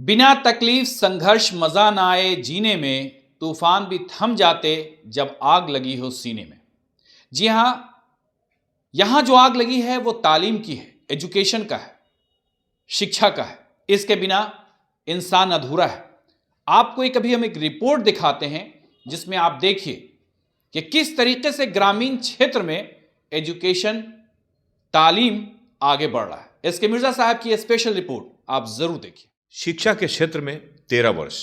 बिना तकलीफ संघर्ष मजा ना आए जीने में, तूफान भी थम जाते जब आग लगी हो सीने में। जी हां, यहां जो आग लगी है वो तालीम की है, एजुकेशन का है, शिक्षा का है। इसके बिना इंसान अधूरा है। आपको एक अभी हम एक रिपोर्ट दिखाते हैं जिसमें आप देखिए कि किस तरीके से ग्रामीण क्षेत्र में एजुकेशन, तालीम आगे बढ़ रहा है। एसके मिर्जा साहब की स्पेशल रिपोर्ट आप जरूर देखिए। शिक्षा के क्षेत्र में 13 वर्ष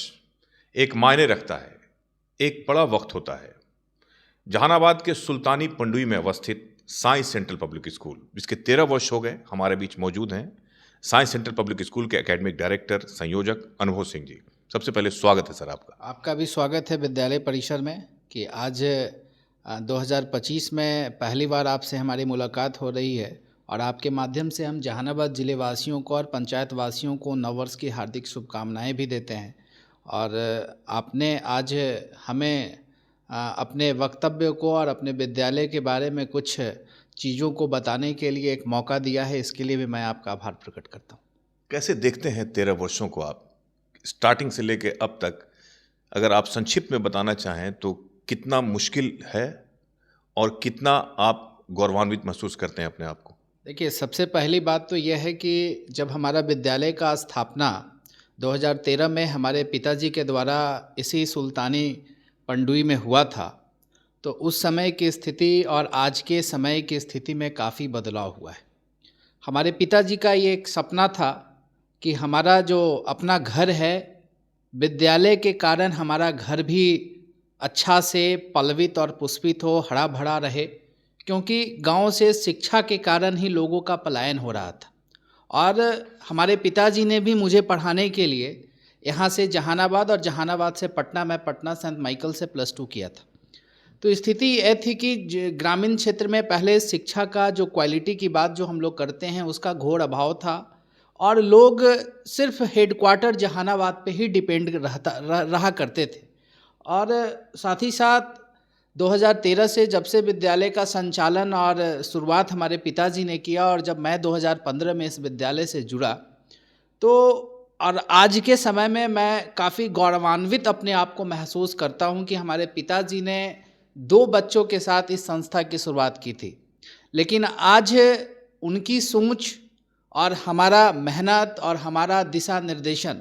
एक मायने रखता है, एक बड़ा वक्त होता है। जहानाबाद के सुल्तानी पंडुई में अवस्थित साइंस सेंट्रल पब्लिक स्कूल, जिसके 13 वर्ष हो गए, हमारे बीच मौजूद हैं साइंस सेंट्रल पब्लिक स्कूल के एकेडमिक डायरेक्टर, संयोजक अनुभव सिंह जी। सबसे पहले स्वागत है सर आपका। आपका भी स्वागत है विद्यालय परिसर में कि आज 2025 में पहली बार आपसे हमारी मुलाकात हो रही है और आपके माध्यम से हम जहानाबाद ज़िले वासियों को और पंचायत वासियों को नववर्ष की हार्दिक शुभकामनाएं भी देते हैं। और आपने आज हमें अपने वक्तव्य को और अपने विद्यालय के बारे में कुछ चीज़ों को बताने के लिए एक मौका दिया है, इसके लिए भी मैं आपका आभार प्रकट करता हूँ। कैसे देखते हैं 13 वर्षों को आप, स्टार्टिंग से लेके अब तक? अगर आप संक्षिप्त में बताना चाहें तो कितना मुश्किल है और कितना आप गौरवान्वित महसूस करते हैं अपने आप को? देखिए, सबसे पहली बात तो यह है कि जब हमारा विद्यालय का स्थापना 2013 में हमारे पिताजी के द्वारा इसी सुल्तानी पंडुई में हुआ था, तो उस समय की स्थिति और आज के समय की स्थिति में काफ़ी बदलाव हुआ है। हमारे पिताजी का ये एक सपना था कि हमारा जो अपना घर है, विद्यालय के कारण हमारा घर भी अच्छा से पल्लवित और पुष्पित हो, हरा भरा रहे, क्योंकि गांव से शिक्षा के कारण ही लोगों का पलायन हो रहा था। और हमारे पिताजी ने भी मुझे पढ़ाने के लिए यहाँ से जहानाबाद और जहानाबाद से पटना, मैं पटना सेंट माइकल से +2 किया था। तो स्थिति यह थी कि ग्रामीण क्षेत्र में पहले शिक्षा का जो क्वालिटी की बात जो हम लोग करते हैं उसका घोर अभाव था और लोग सिर्फ हेडक्वार्टर जहानाबाद पे ही डिपेंड रहा करते थे। और साथ ही साथ 2013 से जब से विद्यालय का संचालन और शुरुआत हमारे पिताजी ने किया और जब मैं 2015 में इस विद्यालय से जुड़ा, तो और आज के समय में मैं काफ़ी गौरवान्वित अपने आप को महसूस करता हूं कि हमारे पिताजी ने 2 बच्चों के साथ इस संस्था की शुरुआत की थी, लेकिन आज उनकी सोच और हमारा मेहनत और हमारा दिशा निर्देशन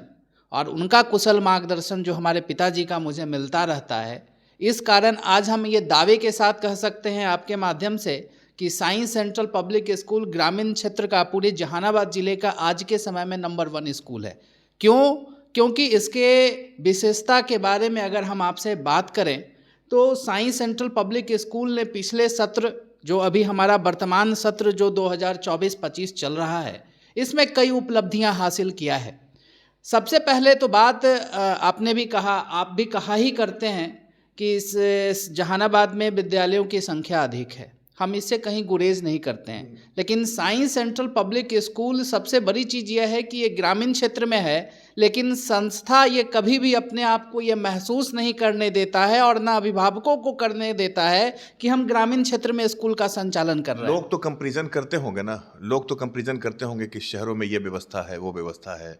और उनका कुशल मार्गदर्शन जो हमारे पिताजी का मुझे मिलता रहता है, इस कारण आज हम ये दावे के साथ कह सकते हैं आपके माध्यम से कि साइंस सेंट्रल पब्लिक स्कूल ग्रामीण क्षेत्र का, पूरे जहानाबाद ज़िले का आज के समय में नंबर 1 स्कूल है। क्यों? क्योंकि इसके विशेषता के बारे में अगर हम आपसे बात करें तो साइंस सेंट्रल पब्लिक स्कूल ने पिछले सत्र, जो अभी हमारा वर्तमान सत्र जो 2024-25 चल रहा है, इसमें कई उपलब्धियां हासिल किया है। सबसे पहले तो बात आपने भी कहा, आप भी कहा ही करते हैं कि इस जहानाबाद में विद्यालयों की संख्या अधिक है, हम इससे कहीं गुरेज नहीं करते हैं। लेकिन साइंस सेंट्रल पब्लिक स्कूल सबसे बड़ी चीज़ यह है कि ये ग्रामीण क्षेत्र में है, लेकिन संस्था ये कभी भी अपने आप को ये महसूस नहीं करने देता है और ना अभिभावकों को करने देता है कि हम ग्रामीण क्षेत्र में स्कूल का संचालन कर रहे हैं। लोग तो कंपैरिजन करते होंगे ना, लोग तो कंपैरिजन करते होंगे कि शहरों में ये व्यवस्था है, वो व्यवस्था है,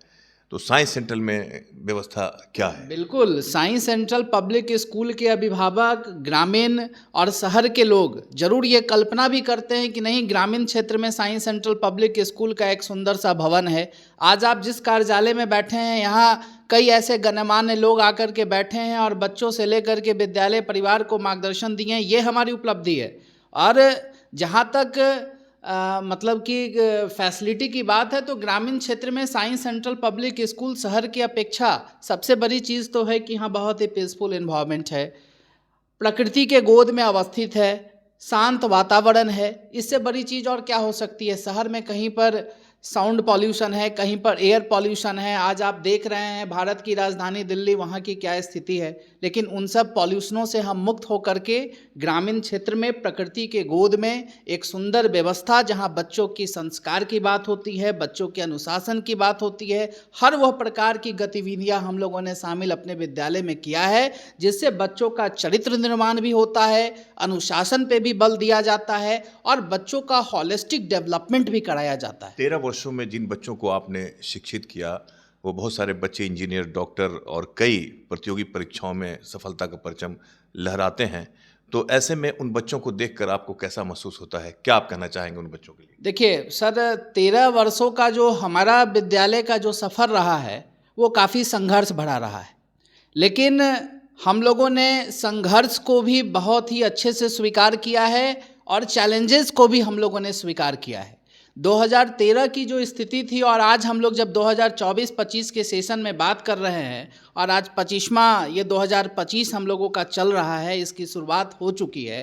तो साइंस सेंट्रल में व्यवस्था क्या है? बिल्कुल, साइंस सेंट्रल पब्लिक स्कूल के अभिभावक, ग्रामीण और शहर के लोग जरूर ये कल्पना भी करते हैं कि नहीं, ग्रामीण क्षेत्र में साइंस सेंट्रल पब्लिक स्कूल का एक सुंदर सा भवन है। आज आप जिस कार्यालय में बैठे हैं, यहाँ कई ऐसे गणमान्य लोग आकर के बैठे हैं और बच्चों से लेकर के विद्यालय परिवार को मार्गदर्शन दिए हैं, ये हमारी उपलब्धि है। और जहाँ तक मतलब कि फैसिलिटी की बात है तो ग्रामीण क्षेत्र में साइंस सेंट्रल पब्लिक स्कूल शहर की अपेक्षा सबसे बड़ी चीज़ तो है कि यहाँ बहुत ही पीसफुल एनवायरनमेंट है, प्रकृति के गोद में अवस्थित है, शांत वातावरण है। इससे बड़ी चीज़ और क्या हो सकती है? शहर में कहीं पर साउंड पॉल्यूशन है, कहीं पर एयर पॉल्यूशन है। आज आप देख रहे हैं भारत की राजधानी दिल्ली, वहाँ की क्या स्थिति है, लेकिन उन सब पॉल्यूशनों से हम मुक्त होकर के ग्रामीण क्षेत्र में प्रकृति के गोद में एक सुंदर व्यवस्था, जहाँ बच्चों की संस्कार की बात होती है, बच्चों के अनुशासन की बात होती है, हर वह प्रकार की गतिविधियाँ हम लोगों ने शामिल अपने विद्यालय में किया है, जिससे बच्चों का चरित्र निर्माण भी होता है, अनुशासन पे भी बल दिया जाता है और बच्चों का हॉलिस्टिक डेवलपमेंट भी कराया जाता है। 13 वर्षों में जिन बच्चों को आपने शिक्षित किया, वो बहुत सारे बच्चे इंजीनियर, डॉक्टर और कई प्रतियोगी परीक्षाओं में सफलता का परचम लहराते हैं। तो ऐसे में उन बच्चों को देखकर आपको कैसा महसूस होता है? क्या आप कहना चाहेंगे उन बच्चों के लिए? देखिए सर, 13 वर्षों का जो हमारा विद्यालय का जो सफ़र रहा है वो काफ़ी संघर्ष भरा रहा है, लेकिन हम लोगों ने संघर्ष को भी बहुत ही अच्छे से स्वीकार किया है और चैलेंजेस को भी हम लोगों ने स्वीकार किया है। 2013 की जो स्थिति थी और आज हम लोग जब 2024-25 के सेशन में बात कर रहे हैं और आज 25वां ये 2025 हम लोगों का चल रहा है, इसकी शुरुआत हो चुकी है,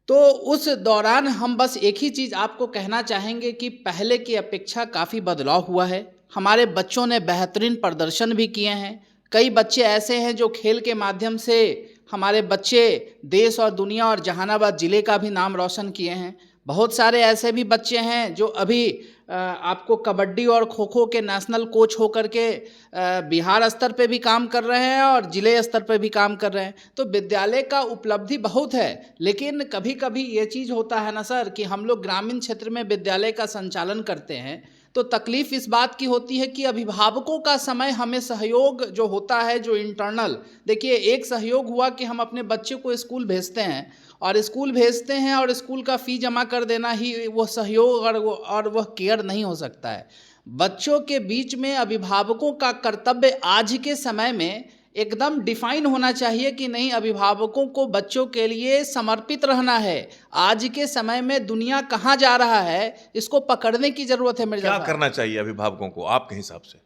तो उस दौरान हम बस एक ही चीज़ आपको कहना चाहेंगे कि पहले की अपेक्षा काफ़ी बदलाव हुआ है। हमारे बच्चों ने बेहतरीन प्रदर्शन भी किए हैं। कई बच्चे ऐसे हैं जो खेल के माध्यम से हमारे बच्चे देश और दुनिया और जहानाबाद ज़िले का भी नाम रोशन किए हैं। बहुत सारे ऐसे भी बच्चे हैं जो अभी आपको कबड्डी और खो खो के नेशनल कोच होकर के बिहार स्तर पे भी काम कर रहे हैं और ज़िले स्तर पे भी काम कर रहे हैं। तो विद्यालय का उपलब्धि बहुत है, लेकिन कभी कभी ये चीज़ होता है ना सर कि हम लोग ग्रामीण क्षेत्र में विद्यालय का संचालन करते हैं तो तकलीफ़ इस बात की होती है कि अभिभावकों का समय हमें सहयोग जो होता है, जो इंटरनल, देखिए एक सहयोग हुआ कि हम अपने बच्चे को स्कूल भेजते हैं और स्कूल का फ़ी जमा कर देना ही वो सहयोग और वह केयर नहीं हो सकता है। बच्चों के बीच में अभिभावकों का कर्तव्य आज के समय में एकदम डिफाइन होना चाहिए कि नहीं, अभिभावकों को बच्चों के लिए समर्पित रहना है। आज के समय में दुनिया कहाँ जा रहा है, इसको पकड़ने की ज़रूरत है। क्या करना चाहिए अभिभावकों को आपके हिसाब से?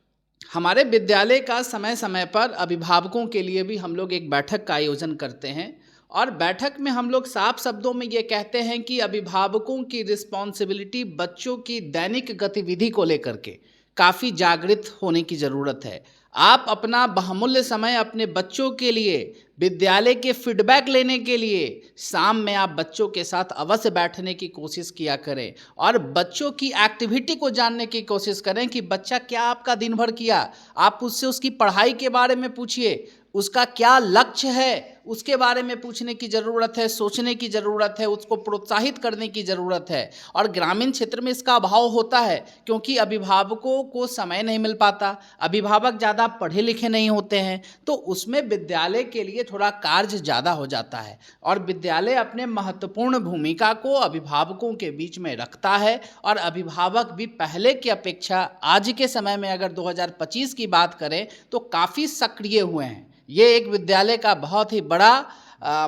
हमारे विद्यालय का समय समय पर अभिभावकों के लिए भी हम लोग एक बैठक का आयोजन करते हैं और बैठक में हम लोग साफ शब्दों में ये कहते हैं कि अभिभावकों की रिस्पॉन्सिबिलिटी बच्चों की दैनिक गतिविधि को लेकर के काफ़ी जागृत होने की ज़रूरत है। आप अपना बहुमूल्य समय अपने बच्चों के लिए, विद्यालय के फीडबैक लेने के लिए शाम में आप बच्चों के साथ अवश्य बैठने की कोशिश किया करें और बच्चों की एक्टिविटी को जानने की कोशिश करें कि बच्चा क्या आपका दिन भर किया। आप उससे उसकी पढ़ाई के बारे में पूछिए, उसका क्या लक्ष्य है उसके बारे में पूछने की ज़रूरत है, सोचने की ज़रूरत है, उसको प्रोत्साहित करने की ज़रूरत है। और ग्रामीण क्षेत्र में इसका अभाव होता है क्योंकि अभिभावकों को समय नहीं मिल पाता, अभिभावक ज़्यादा पढ़े लिखे नहीं होते हैं, तो उसमें विद्यालय के लिए थोड़ा कार्य ज़्यादा हो जाता है और विद्यालय अपने महत्वपूर्ण भूमिका को अभिभावकों के बीच में रखता है और अभिभावक भी पहले की अपेक्षा आज के समय में अगर 2025 की बात करें तो काफ़ी सक्रिय हुए हैं। ये एक विद्यालय का बहुत ही बड़ा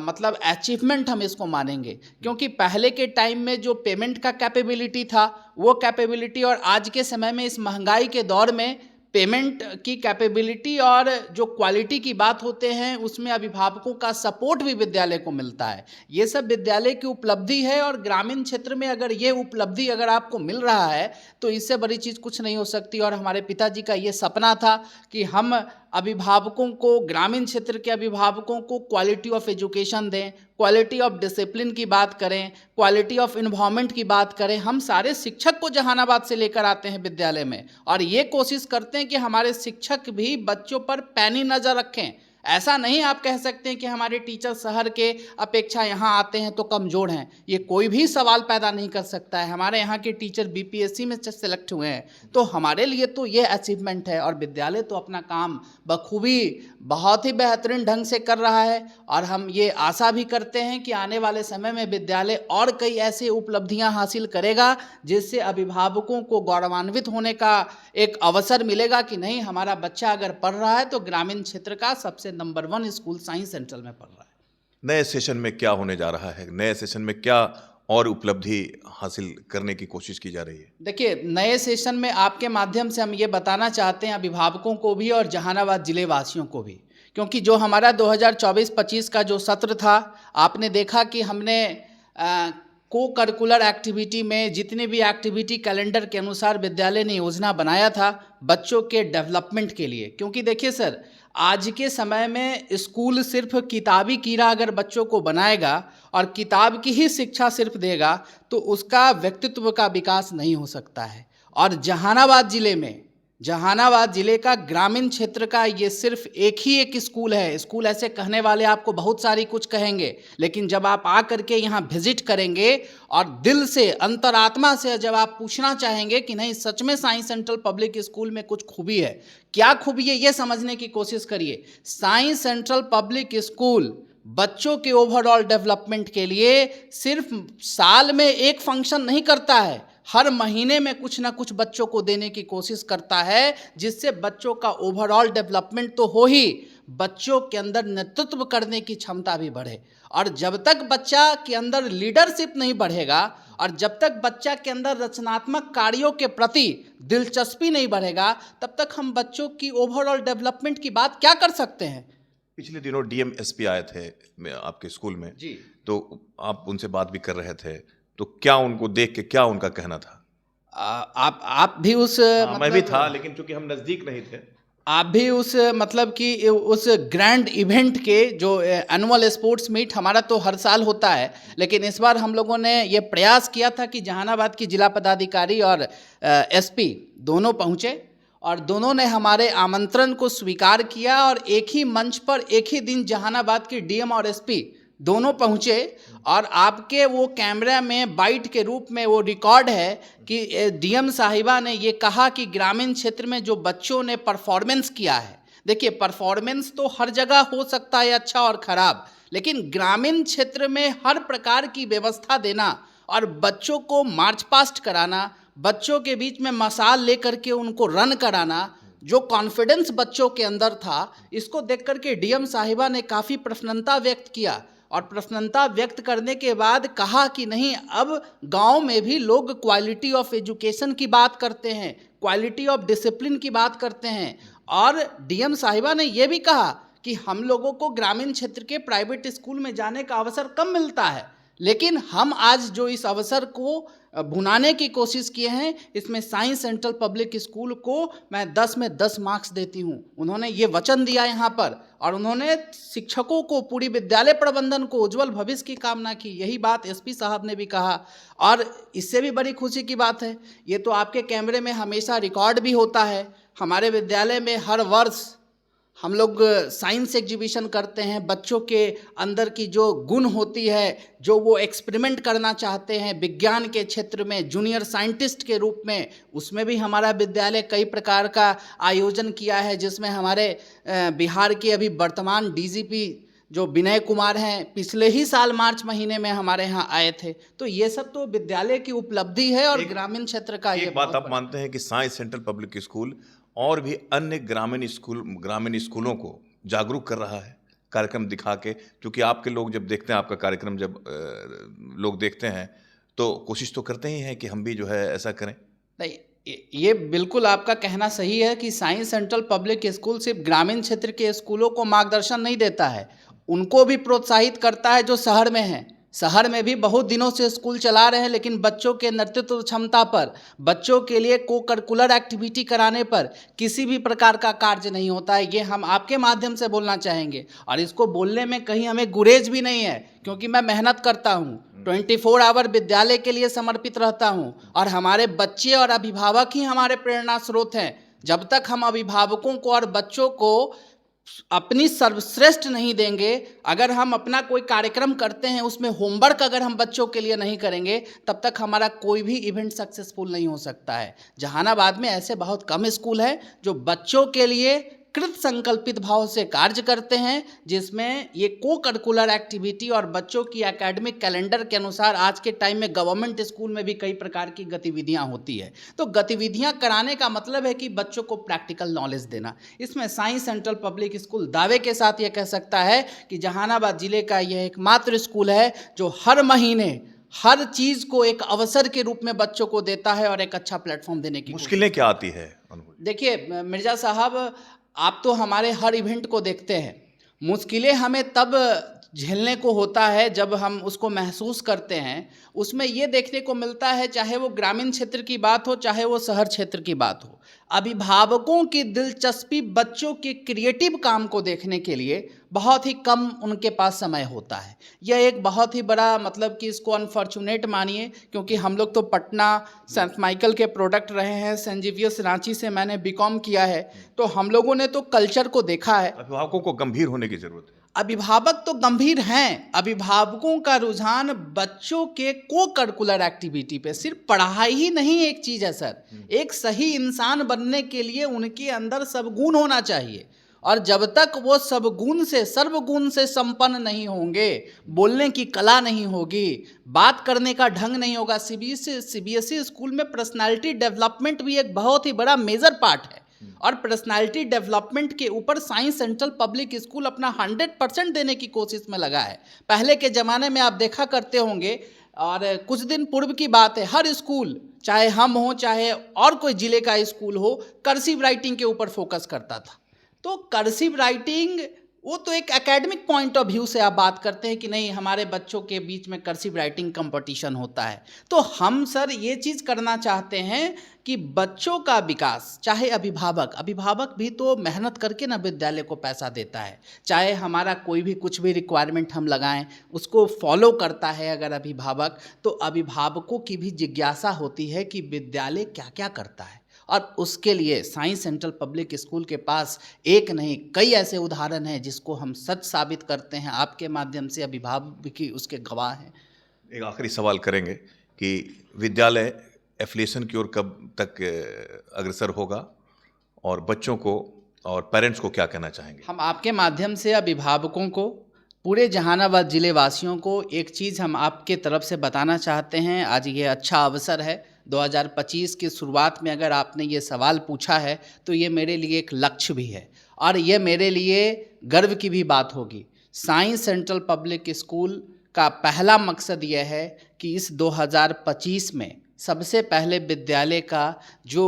मतलब अचीवमेंट हम इसको मानेंगे, क्योंकि पहले के टाइम में जो पेमेंट का कैपेबिलिटी था वो कैपेबिलिटी और आज के समय में इस महंगाई के दौर में पेमेंट की कैपेबिलिटी और जो क्वालिटी की बात होते हैं उसमें अभिभावकों का सपोर्ट भी विद्यालय को मिलता है। ये सब विद्यालय की उपलब्धि है और ग्रामीण क्षेत्र में अगर ये उपलब्धि अगर आपको मिल रहा है तो इससे बड़ी चीज़ कुछ नहीं हो सकती। और हमारे पिताजी का ये सपना था कि हम अभिभावकों को, ग्रामीण क्षेत्र के अभिभावकों को क्वालिटी ऑफ एजुकेशन दें, क्वालिटी ऑफ डिसिप्लिन की बात करें, क्वालिटी ऑफ इन्वायरमेंट की बात करें। हम सारे शिक्षक को जहानाबाद से लेकर आते हैं विद्यालय में और ये कोशिश करते हैं कि हमारे शिक्षक भी बच्चों पर पैनी नज़र रखें। ऐसा नहीं आप कह सकते हैं कि हमारे टीचर शहर के अपेक्षा यहाँ आते हैं तो कमज़ोर हैं, ये कोई भी सवाल पैदा नहीं कर सकता है। हमारे यहाँ के टीचर बीपीएससी में सेलेक्ट हुए हैं तो हमारे लिए तो ये अचीवमेंट है और विद्यालय तो अपना काम बखूबी बहुत ही बेहतरीन ढंग से कर रहा है। और हम ये आशा भी करते हैं कि आने वाले समय में विद्यालय और कई ऐसे उपलब्धियाँ हासिल करेगा जिससे अभिभावकों को गौरवान्वित होने का एक अवसर मिलेगा कि नहीं, हमारा बच्चा अगर पढ़ रहा है तो ग्रामीण क्षेत्र का सबसे नंबर 1 स्कूल साइंस सेंट्रल में पढ़ रहा है। नए सेशन में क्या होने जा रहा है? नए सेशन में क्या और उपलब्धि हासिल करने की कोशिश की जा रही है? देखिए, नए सेशन में आपके माध्यम से हम ये बताना चाहते हैं अभिभावकों को भी और जहानाबाद जिले वासियों को भी, क्योंकि जो हमारा 2024-25 का जो सत्र था आपने देखा कि हमने को करिकुलर एक्टिविटी में जितने भी एक्टिविटी कैलेंडर के अनुसार विद्यालय ने योजना बनाया था बच्चों के डेवलपमेंट के लिए। क्योंकि देखिए सर, आज के समय में स्कूल सिर्फ किताबी कीड़ा अगर बच्चों को बनाएगा और किताब की ही शिक्षा सिर्फ देगा तो उसका व्यक्तित्व का विकास नहीं हो सकता है। और जहानाबाद ज़िले में जहानाबाद जिले का ग्रामीण क्षेत्र का ये सिर्फ एक ही एक स्कूल है। स्कूल ऐसे कहने वाले आपको बहुत सारी कुछ कहेंगे, लेकिन जब आप आ करके यहाँ विजिट करेंगे और दिल से, अंतरात्मा से जब आप पूछना चाहेंगे कि नहीं सच में साई सेंट्रल पब्लिक स्कूल में कुछ खूबी है, क्या खूबी है ये समझने की कोशिश करिए। साई सेंट्रल पब्लिक स्कूल बच्चों के ओवरऑल डेवलपमेंट के लिए सिर्फ साल में एक फंक्शन नहीं करता है, हर महीने में कुछ ना कुछ बच्चों को देने की कोशिश करता है, जिससे बच्चों का ओवरऑल डेवलपमेंट तो हो ही, बच्चों के अंदर नेतृत्व करने की क्षमता भी बढ़े। और जब तक बच्चा के अंदर लीडरशिप नहीं बढ़ेगा और जब तक बच्चा के अंदर रचनात्मक कार्यों के प्रति दिलचस्पी नहीं बढ़ेगा, तब तक हम बच्चों की ओवरऑल डेवलपमेंट की बात क्या कर सकते हैं। पिछले दिनों डीएम एसपी आए थे आपके स्कूल में जी, तो आप उनसे बात भी कर रहे थे, तो क्या उनको देख के क्या उनका कहना था? आप भी उस मैं भी था, लेकिन चूंकि हम नजदीक नहीं थे। आप भी उस मतलब कि उस ग्रैंड इवेंट के जो एनुअल स्पोर्ट्स मीट हमारा तो हर साल होता है, लेकिन इस बार हम लोगों ने ये प्रयास किया था कि जहानाबाद की जिला पदाधिकारी और एसपी दोनों पहुँचे और दोनों ने हमारे आमंत्रण को स्वीकार किया और एक ही मंच पर एक ही दिन जहानाबाद के डीएम और एसपी दोनों पहुँचे। और आपके वो कैमरा में बाइट के रूप में वो रिकॉर्ड है कि डीएम साहिबा ने ये कहा कि ग्रामीण क्षेत्र में जो बच्चों ने परफॉर्मेंस किया है, देखिए परफॉर्मेंस तो हर जगह हो सकता है अच्छा और ख़राब, लेकिन ग्रामीण क्षेत्र में हर प्रकार की व्यवस्था देना और बच्चों को मार्च पास्ट कराना, बच्चों के बीच में मशाल लेकर के उनको रन कराना, जो कॉन्फिडेंस बच्चों के अंदर था, इसको देख करके डीएम साहिबा ने काफ़ी प्रसन्नता व्यक्त किया। और प्रसन्नता व्यक्त करने के बाद कहा कि नहीं, अब गांव में भी लोग क्वालिटी ऑफ एजुकेशन की बात करते हैं, क्वालिटी ऑफ डिसिप्लिन की बात करते हैं। और डीएम साहिबा ने यह भी कहा कि हम लोगों को ग्रामीण क्षेत्र के प्राइवेट स्कूल में जाने का अवसर कम मिलता है, लेकिन हम आज जो इस अवसर को भुनाने की कोशिश किए हैं, इसमें साई सेंट्रल पब्लिक स्कूल को मैं 10 में 10 मार्क्स देती हूं। उन्होंने ये वचन दिया यहाँ पर और उन्होंने शिक्षकों को, पूरी विद्यालय प्रबंधन को उज्जवल भविष्य की कामना की। यही बात एसपी साहब ने भी कहा। और इससे भी बड़ी खुशी की बात है, ये तो आपके कैमरे में हमेशा रिकॉर्ड भी होता है, हमारे विद्यालय में हर वर्ष हम लोग साइंस एग्जीबिशन करते हैं। बच्चों के अंदर की जो गुण होती है, जो वो एक्सपेरिमेंट करना चाहते हैं विज्ञान के क्षेत्र में जूनियर साइंटिस्ट के रूप में, उसमें भी हमारा विद्यालय कई प्रकार का आयोजन किया है, जिसमें हमारे बिहार के अभी वर्तमान डीजीपी जो विनय कुमार हैं, पिछले ही साल मार्च महीने में हमारे यहाँ आए थे। तो ये सब तो विद्यालय की उपलब्धि है और ग्रामीण क्षेत्र का ये बात आप मानते हैं कि साई सेंट्रल पब्लिक स्कूल और भी अन्य ग्रामीण स्कूलों को जागरूक कर रहा है कार्यक्रम दिखा के? क्योंकि आपके लोग जब देखते हैं आपका कार्यक्रम, जब लोग देखते हैं तो कोशिश तो करते ही हैं कि हम भी जो है ऐसा करें। नहीं, ये बिल्कुल आपका कहना सही है कि साई सेंट्रल पब्लिक स्कूल सिर्फ ग्रामीण क्षेत्र के स्कूलों को मार्गदर्शन नहीं देता है, उनको भी प्रोत्साहित करता है जो शहर में हैं। शहर में भी बहुत दिनों से स्कूल चला रहे हैं, लेकिन बच्चों के नेतृत्व क्षमता पर, बच्चों के लिए को करिकुलर एक्टिविटी कराने पर किसी भी प्रकार का कार्य नहीं होता है। ये हम आपके माध्यम से बोलना चाहेंगे और इसको बोलने में कहीं हमें गुरेज भी नहीं है, क्योंकि मैं मेहनत करता हूँ, 24 आवर विद्यालय के लिए समर्पित रहता हूँ और हमारे बच्चे और अभिभावक ही हमारे प्रेरणा स्रोत हैं। जब तक हम अभिभावकों को और बच्चों को अपनी सर्वश्रेष्ठ नहीं देंगे, अगर हम अपना कोई कार्यक्रम करते हैं उसमें होमवर्क अगर हम बच्चों के लिए नहीं करेंगे, तब तक हमारा कोई भी इवेंट सक्सेसफुल नहीं हो सकता है। जहानाबाद में ऐसे बहुत कम स्कूल हैं जो बच्चों के लिए कृत संकल्पित भाव से कार्य करते हैं, जिसमें ये को करिकुलर एक्टिविटी और बच्चों की एकेडमिक कैलेंडर के अनुसार आज के टाइम में गवर्नमेंट स्कूल में भी कई प्रकार की गतिविधियां होती है। तो गतिविधियां कराने का मतलब है कि बच्चों को प्रैक्टिकल नॉलेज देना। इसमें साई सेंट्रल पब्लिक स्कूल दावे के साथ ये कह सकता है कि जहानाबाद जिले का यह एकमात्र स्कूल है जो हर महीने हर चीज़ को एक अवसर के रूप में बच्चों को देता है और एक अच्छा प्लेटफॉर्म देने की। मुश्किलें क्या आती है? देखिए मिर्जा साहब, आप तो हमारे हर इवेंट को देखते हैं। मुश्किलें हमें तब झेलने को होता है जब हम उसको महसूस करते हैं। उसमें ये देखने को मिलता है, चाहे वो ग्रामीण क्षेत्र की बात हो, चाहे वो शहर क्षेत्र की बात हो, अभिभावकों की दिलचस्पी बच्चों के क्रिएटिव काम को देखने के लिए बहुत ही कम उनके पास समय होता है। यह एक बहुत ही बड़ा मतलब कि इसको अनफॉर्चुनेट मानिए, क्योंकि हम लोग तो पटना सेंट माइकल के प्रोडक्ट रहे हैं, सेंट जेवियर्स रांची से मैंने बीकॉम किया है, तो हम लोगों ने तो कल्चर को देखा है। अभिभावकों को गंभीर होने की जरूरत है। अभिभावक तो गंभीर हैं, अभिभावकों का रुझान बच्चों के को करिकुलर एक्टिविटी पे, सिर्फ पढ़ाई ही नहीं एक चीज़ है सर। एक सही इंसान बनने के लिए उनके अंदर सब गुण होना चाहिए, और जब तक वो सब गुण से सर्वगुण से संपन्न नहीं होंगे, बोलने की कला नहीं होगी, बात करने का ढंग नहीं होगा। सीबीएसई स्कूल में पर्सनालिटी डेवलपमेंट भी एक बहुत ही बड़ा मेजर पार्ट है, और पर्सनालिटी डेवलपमेंट के ऊपर साइंस सेंट्रल पब्लिक स्कूल अपना 100% देने की कोशिश में लगा है। पहले के ज़माने में आप देखा करते होंगे, और कुछ दिन पूर्व की बात है, हर स्कूल, चाहे हम हो चाहे और कोई ज़िले का स्कूल हो, कर्सिव राइटिंग के ऊपर फोकस करता था। तो कर्सिव राइटिंग वो तो एक एकेडमिक पॉइंट ऑफ व्यू से आप बात करते हैं कि नहीं, हमारे बच्चों के बीच में कर्सिव राइटिंग कंपटीशन होता है। तो हम सर ये चीज़ करना चाहते हैं कि बच्चों का विकास, चाहे अभिभावक भी तो मेहनत करके ना विद्यालय को पैसा देता है, चाहे हमारा कोई भी कुछ भी रिक्वायरमेंट हम लगाएं उसको फॉलो करता है अगर अभिभावक, तो अभिभावकों की भी जिज्ञासा होती है कि विद्यालय क्या क्या करता है। और उसके लिए साइंस सेंट्रल पब्लिक स्कूल के पास एक नहीं कई ऐसे उदाहरण हैं जिसको हम सच साबित करते हैं। आपके माध्यम से अभिभावक भी उसके गवाह हैं। एक आखिरी सवाल करेंगे कि विद्यालय एफिलिएशन की ओर कब तक अग्रसर होगा, और बच्चों को और पेरेंट्स को क्या कहना चाहेंगे? हम आपके माध्यम से अभिभावकों को, पूरे जहानाबाद ज़िले वासियों को एक चीज़ हम आपके तरफ से बताना चाहते हैं। आज ये अच्छा अवसर है, 2025 की शुरुआत में अगर आपने ये सवाल पूछा है तो ये मेरे लिए एक लक्ष्य भी है, और ये मेरे लिए गर्व की भी बात होगी। साइंस सेंट्रल पब्लिक स्कूल का पहला मकसद यह है कि इस 2025 में सबसे पहले विद्यालय का जो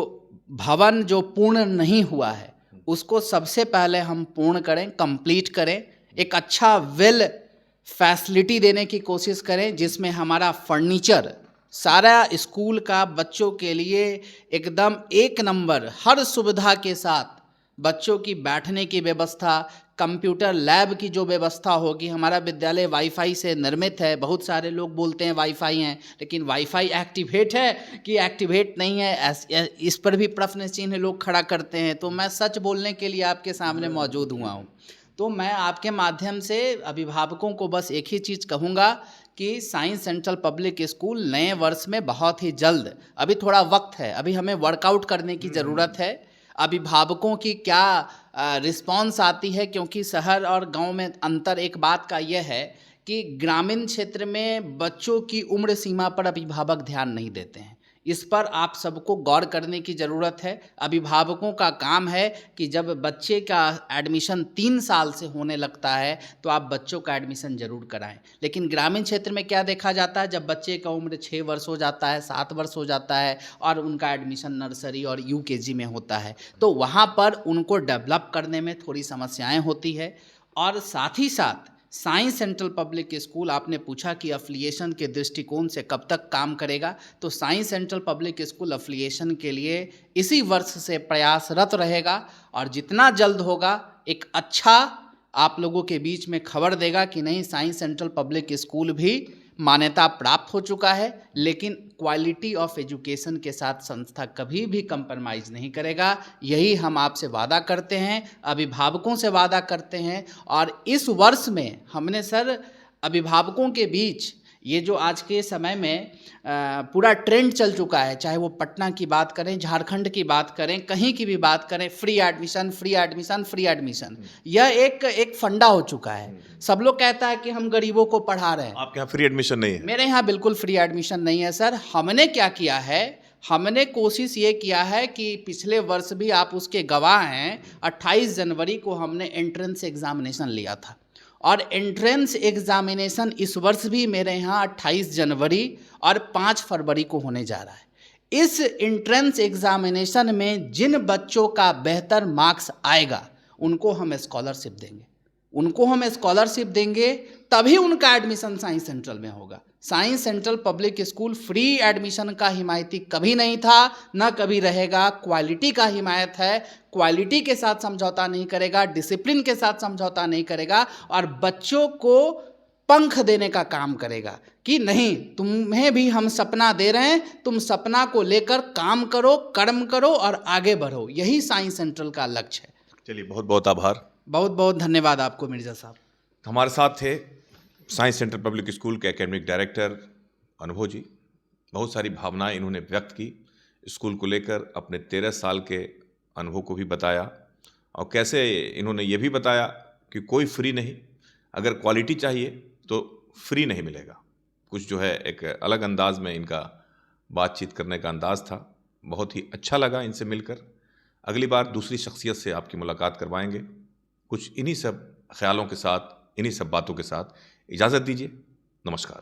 भवन जो पूर्ण नहीं हुआ है उसको सबसे पहले हम पूर्ण करें, कंप्लीट करें, एक अच्छा वेल फैसिलिटी देने की कोशिश करें, जिसमें हमारा फर्नीचर सारा स्कूल का बच्चों के लिए एकदम एक नंबर, हर सुविधा के साथ, बच्चों की बैठने की व्यवस्था, कंप्यूटर लैब की जो व्यवस्था होगी। हमारा विद्यालय वाईफाई से निर्मित है। बहुत सारे लोग बोलते हैं वाईफाई हैं, लेकिन वाईफाई एक्टिवेट है कि एक्टिवेट नहीं है, इस पर भी प्रश्न चिन्ह लोग खड़ा करते हैं। तो मैं सच बोलने के लिए आपके सामने मौजूद हुआ हूँ। तो मैं आपके माध्यम से अभिभावकों को बस एक ही चीज़ कहूँगा कि साइंस सेंट्रल पब्लिक स्कूल नए वर्ष में बहुत ही जल्द, अभी थोड़ा वक्त है, अभी हमें वर्कआउट करने की ज़रूरत है। अभिभावकों की क्या रिस्पॉन्स आती है, क्योंकि शहर और गांव में अंतर एक बात का यह है कि ग्रामीण क्षेत्र में बच्चों की उम्र सीमा पर अभिभावक ध्यान नहीं देते हैं। इस पर आप सबको गौर करने की ज़रूरत है। अभिभावकों का काम है कि जब बच्चे का एडमिशन 3 साल से होने लगता है तो आप बच्चों का एडमिशन ज़रूर कराएं। लेकिन ग्रामीण क्षेत्र में क्या देखा जाता है, जब बच्चे का उम्र 6 वर्ष हो जाता है, 7 वर्ष हो जाता है और उनका एडमिशन नर्सरी और यूकेजी में होता है, तो वहाँ पर उनको डेवलप करने में थोड़ी समस्याएँ होती है। और साथ ही साथ साइंस सेंट्रल पब्लिक स्कूल, आपने पूछा कि अफिलिएशन के दृष्टिकोण से कब तक काम करेगा, तो science central public school affiliation के लिए इसी वर्ष से प्रयासरत रहेगा, और जितना जल्द होगा एक अच्छा आप लोगों के बीच में खबर देगा कि नहीं, साइंस सेंट्रल पब्लिक स्कूल भी मान्यता प्राप्त हो चुका है। लेकिन क्वालिटी ऑफ एजुकेशन के साथ संस्था कभी भी कंप्रोमाइज़ नहीं करेगा, यही हम आपसे वादा करते हैं, अभिभावकों से वादा करते हैं। और इस वर्ष में हमने सर अभिभावकों के बीच ये जो आज के समय में पूरा ट्रेंड चल चुका है, चाहे वो पटना की बात करें, झारखंड की बात करें, कहीं की भी बात करें, free admission free admission free admission, यह एक फंडा हो चुका है। सब लोग कहता है कि हम गरीबों को पढ़ा रहे हैं। आपके यहाँ फ्री एडमिशन नहीं है? मेरे यहाँ बिल्कुल फ्री एडमिशन नहीं है सर। हमने क्या किया है, हमने कोशिश ये किया है कि पिछले वर्ष भी आप उसके गवाह हैं, 28 जनवरी को हमने एंट्रेंस एग्जामिनेशन लिया था, और एंट्रेंस एग्जामिनेशन इस वर्ष भी मेरे यहाँ 28 जनवरी और 5 फरवरी को होने जा रहा है। इस एंट्रेंस एग्जामिनेशन में जिन बच्चों का बेहतर मार्क्स आएगा उनको हम स्कॉलरशिप देंगे। उनको हम स्कॉलरशिप देंगे तभी उनका एडमिशन साइंस सेंट्रल में होगा। Science central public school free admission का हिमायती कभी नहीं था, न कभी रहेगा। क्वालिटी का हिमायत है, क्वालिटी के साथ समझौता नहीं करेगा, डिसिप्लिन के साथ समझौता नहीं करेगा और बच्चों को पंख देने का काम करेगा कि नहीं, तुम्हें भी हम सपना दे रहे हैं, तुम सपना को लेकर काम करो, कर्म करो और आगे बढ़ो। यही साइंस सेंट्रल का लक्ष्य है। चलिए, बहुत बहुत आभार। बहुत बहुत धन्यवाद आपको मिर्जा साहब। हमारे साथ थे साइंस सेंट्रल पब्लिक स्कूल के एकेडमिक डायरेक्टर अनुभव जी। बहुत सारी भावनाएं इन्होंने व्यक्त की स्कूल को लेकर, अपने 13 साल के अनुभव को भी बताया और कैसे इन्होंने ये भी बताया कि कोई फ्री नहीं, अगर क्वालिटी चाहिए तो फ्री नहीं मिलेगा। कुछ जो है एक अलग अंदाज में इनका बातचीत करने का अंदाज़ था। बहुत ही अच्छा लगा इनसे मिलकर। अगली बार दूसरी शख्सियत से आपकी मुलाकात करवाएंगे। कुछ इन्हीं सब ख्यालों के साथ, इन्हीं सब बातों के साथ इजाज़त दीजिए। नमस्कार।